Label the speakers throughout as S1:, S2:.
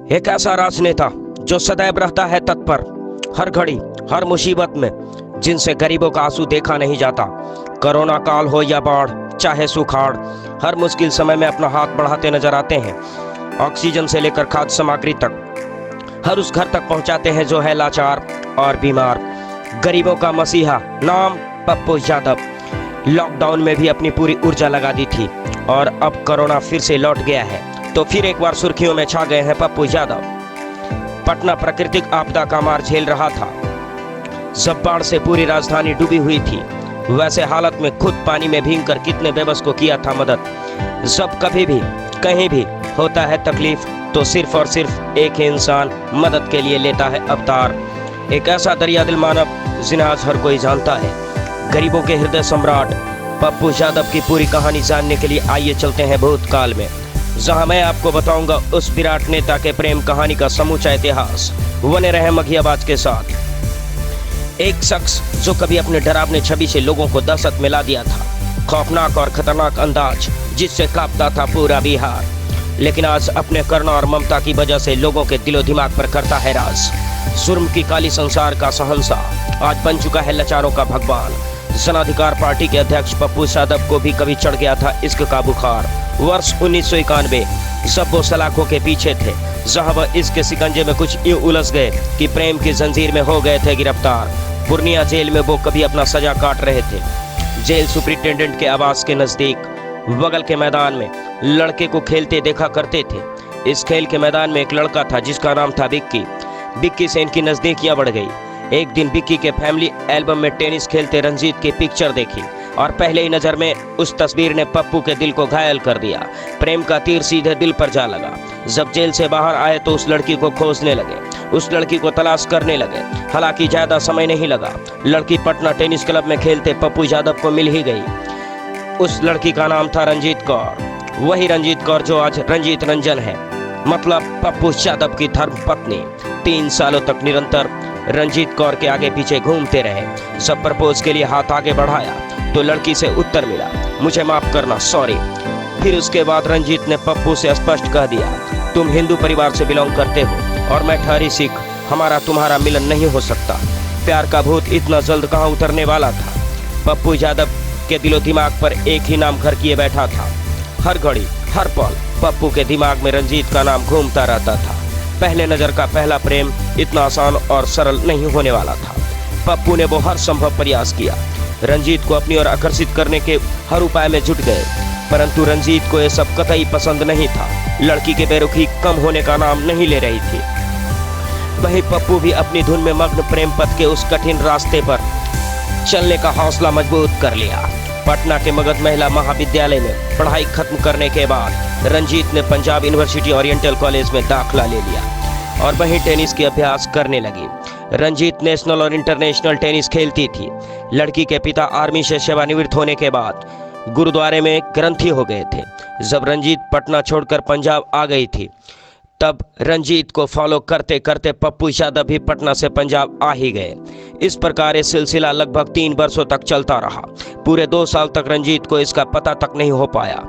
S1: एक ऐसा राजनेता जो सदैव रहता है तत्पर, हर घड़ी हर मुसीबत में, जिनसे गरीबों का आंसू देखा नहीं जाता। कोरोना काल हो या बाढ़, चाहे सुखाड़, हर मुश्किल समय में अपना हाथ बढ़ाते नजर आते हैं। ऑक्सीजन से लेकर खाद्य सामग्री तक हर उस घर तक पहुंचाते हैं जो है लाचार और बीमार। गरीबों का मसीहा, नाम पप्पू यादव। लॉकडाउन में भी अपनी पूरी ऊर्जा लगा दी थी और अब कोरोना फिर से लौट गया है तो फिर एक बार सुर्खियों में छा गए हैं पप्पू यादव। पटना प्राकृतिक आपदा का मार झेल रहा था। जब बाढ़ से पूरी राजधानी डूबी हुई थी, वैसे हालत में खुद पानी में भीगकर कितने बेबस को किया था मदद। जब कभी भी कहीं भी होता है तकलीफ तो सिर्फ और सिर्फ एक ही इंसान मदद के लिए लेता है अवतार। एक ऐसा दरिया दिल मानव जिन्हें आज हर कोई जानता है, गरीबों के हृदय सम्राट पप्पू यादव की पूरी कहानी जानने के लिए आइए चलते हैं भूतकाल में, जहां मैं आपको बताऊंगा उस विराट नेता के प्रेम कहानी का समूचा इतिहास। बने रहे मघियाबाज के साथ। एक शख्स जो कभी अपने डरावने छवि से लोगों को दहशत में ला दिया था, खौफनाक और खतरनाक अंदाज जिससे कांपता था पूरा बिहार, लेकिन आज अपने करुणा और ममता की वजह से लोगों के दिलो दिमाग पर करता है राज। जुर्म की काली संसार का शहंशाह आज बन चुका है लाचारों का भगवान। जन अधिकार पार्टी के अध्यक्ष पप्पू यादव को भी कभी चढ़ गया था इश्क का बुखार। वर्ष 1991 जब वो सलाखों के पीछे थे, जहां वह इश्क के शिकंजे में कुछ यूं उलझ गए कि प्रेम की जंजीर में हो गए थे गिरफ्तार। पूर्णिया जेल में वो कभी अपना सजा काट रहे थे। जेल सुपरिटेंडेंट के आवास के नजदीक बगल के मैदान में लड़के को खेलते देखा करते थे। इस खेल के मैदान में एक लड़का था जिसका नाम था बिक्की। बिक्की से इनकी नजदीकियां बढ़ गई। एक दिन बिक्की के फैमिली एल्बम में टेनिस खेलते रंजीत की पिक्चर देखी और पहले ही नजर में उस तस्वीर ने पप्पू के दिल को घायल कर दिया। प्रेम का तीर सीधे दिल पर जा लगा। जब जेल से बाहर आए तो उस लड़की को खोजने लगे, उस लड़की को तलाश करने लगे। हालांकि ज्यादा समय नहीं लगा, लड़की पटना टेनिस क्लब में खेलते पप्पू यादव को मिल ही गई। उस लड़की का नाम था रंजीत कौर, वही रंजीत कौर जो आज रंजीत रंजन है, मतलब पप्पू यादव की धर्म पत्नी। 3 सालों तक निरंतर रंजीत कौर के आगे पीछे घूमते रहे। सब प्रपोज के लिए हाथ आगे बढ़ाया तो लड़की से उत्तर मिला, मुझे माफ करना, सॉरी। फिर उसके बाद रंजीत ने पप्पू से स्पष्ट कह दिया, तुम हिंदू परिवार से बिलोंग करते हो और मैं ठहरी सिख, हमारा तुम्हारा मिलन नहीं हो सकता। प्यार का भूत इतना जल्द कहाँ उतरने वाला था। पप्पू यादव के दिलो दिमाग पर एक ही नाम घर किए बैठा था। हर घड़ी हर पल पप्पू के दिमाग में रंजीत का नाम घूमता रहता था। पहले नजर का पहला प्रेम इतना आसान और सरल नहीं होने वाला था। पप्पू ने वो हर संभव प्रयास किया, रंजीत को अपनी ओर आकर्षित करने के हर उपाय में जुट गए, परंतु रंजीत को यह सब कतई पसंद नहीं था। लड़की के बेरुखी कम होने का नाम नहीं ले रही थी। वहीं पप्पू भी अपनी धुन में मग्न प्रेम पथ के उस कठिन रास्ते पर चलने का हौसला मजबूत कर लिया। पटना के मगध महिला महाविद्यालय में पढ़ाई खत्म करने के बाद रंजीत ने पंजाब यूनिवर्सिटी ओरिएंटल कॉलेज में दाखिला ले लिया और वहीं टेनिस की अभ्यास करने लगी। रंजीत नेशनल और इंटरनेशनल टेनिस खेलती थी। लड़की के पिता आर्मी से सेवानिवृत्त होने के बाद गुरुद्वारे में ग्रंथी हो गए थे। जब रंजीत पटना छोड़कर पंजाब आ गई थी, तब रंजीत को फॉलो करते करते पप्पू यादव भी पटना से पंजाब आ ही गए। इस प्रकार ये सिलसिला लगभग 3 वर्षों तक चलता रहा। पूरे 2 साल तक रंजीत को इसका पता तक नहीं हो पाया।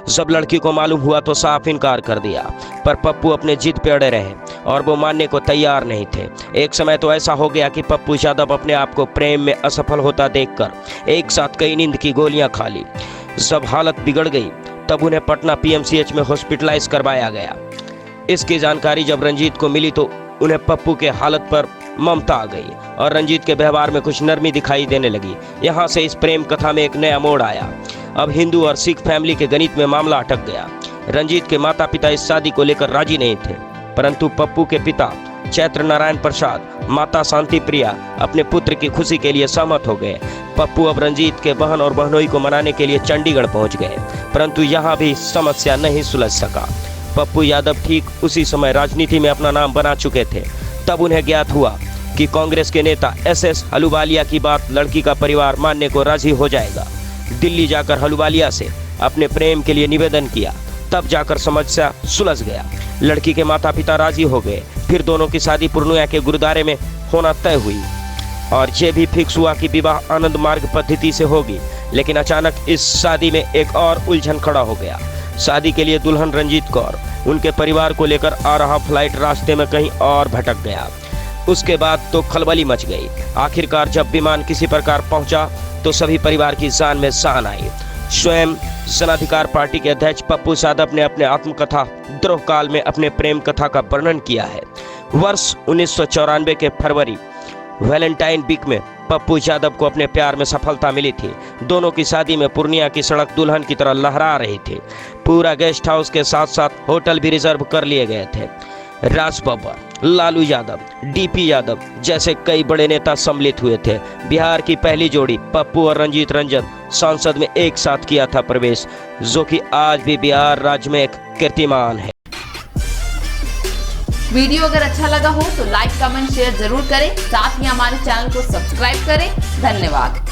S1: जब लड़की को मालूम हुआ तो साफ इनकार कर दिया, पर पप्पू अपने जिद पे अड़े रहे और वो मानने को तैयार नहीं थे। एक समय तो ऐसा हो गया कि पप्पू यादव अपने आप को प्रेम में असफल होता देखकर एक साथ कई नींद की गोलियां खा ली। जब हालत बिगड़ गई तब उन्हें पटना PMCH में हॉस्पिटलाइज करवाया गया। इसकी जानकारी जब रंजीत को मिली तो उन्हें पप्पू के हालत पर ममता आ गई और रंजीत के व्यवहार में कुछ नरमी दिखाई देने लगी। यहाँ से इस प्रेम कथा में एक नया मोड़ आया। अब हिंदू और सिख फैमिली के गणित में मामला अटक गया। रंजीत के माता पिता इस शादी को लेकर राजी नहीं थे, परंतु पप्पू के पिता चैत्र नारायण प्रसाद, माता शांति प्रिया अपने पुत्र की खुशी के लिए सहमत हो गए। पप्पू अब रंजीत के बहन और बहनोई को मनाने के लिए चंडीगढ़ पहुंच गए, परंतु यहाँ भी समस्या नहीं सुलझ सका। पप्पू यादव ठीक उसी समय राजनीति में अपना नाम बना चुके थे। तब उन्हें ज्ञात हुआ कि कांग्रेस के नेता SS हलूवालिया की बात लड़की का परिवार मानने को राजी हो जाएगा। दिल्ली जाकर हलूवालिया से अपने प्रेम के लिए निवेदन किया, तब जाकर समस्या सुलझ गया। लड़की के माता पिता राजी हो गए। फिर दोनों की शादी पूर्णिया के गुरुद्वारे में होना तय हुई और ये भी फिक्स हुआ कि विवाह आनंद मार्ग पद्धति से होगी। लेकिन अचानक इस शादी में एक और उलझन खड़ा हो गया। शादी के लिए दुल्हन रंजीत कौर उनके परिवार को लेकर आ रहा फ्लाइट रास्ते में कहीं और भटक गया। उसके बाद तो खलबली मच गई। आखिरकार जब विमान किसी प्रकार पहुंचा तो सभी परिवार की जान में जान आई। स्वयं जनाधिकार पार्टी के अध्यक्ष पप्पू यादव ने अपने आत्मकथा द्रोह काल में अपने प्रेम कथा का वर्णन किया है। वर्ष 1994 के फरवरी वैलेंटाइन वीक में पप्पू यादव को अपने प्यार में सफलता मिली थी। दोनों की शादी में पूर्णिया की सड़क दुल्हन की तरह लहरा रही थी। पूरा गेस्ट हाउस के साथ साथ होटल भी रिजर्व कर लिए गए थे। राज बब्बर, लालू यादव, डीपी यादव जैसे कई बड़े नेता सम्मिलित हुए थे। बिहार की पहली जोड़ी पप्पू और रंजीत रंजन संसद में एक साथ किया था प्रवेश, जो कि आज भी बिहार राज्य में एक कीर्तिमान है।
S2: वीडियो अगर अच्छा लगा हो तो लाइक, कमेंट, शेयर जरूर करें। साथ ही हमारे चैनल को सब्सक्राइब करें। धन्यवाद।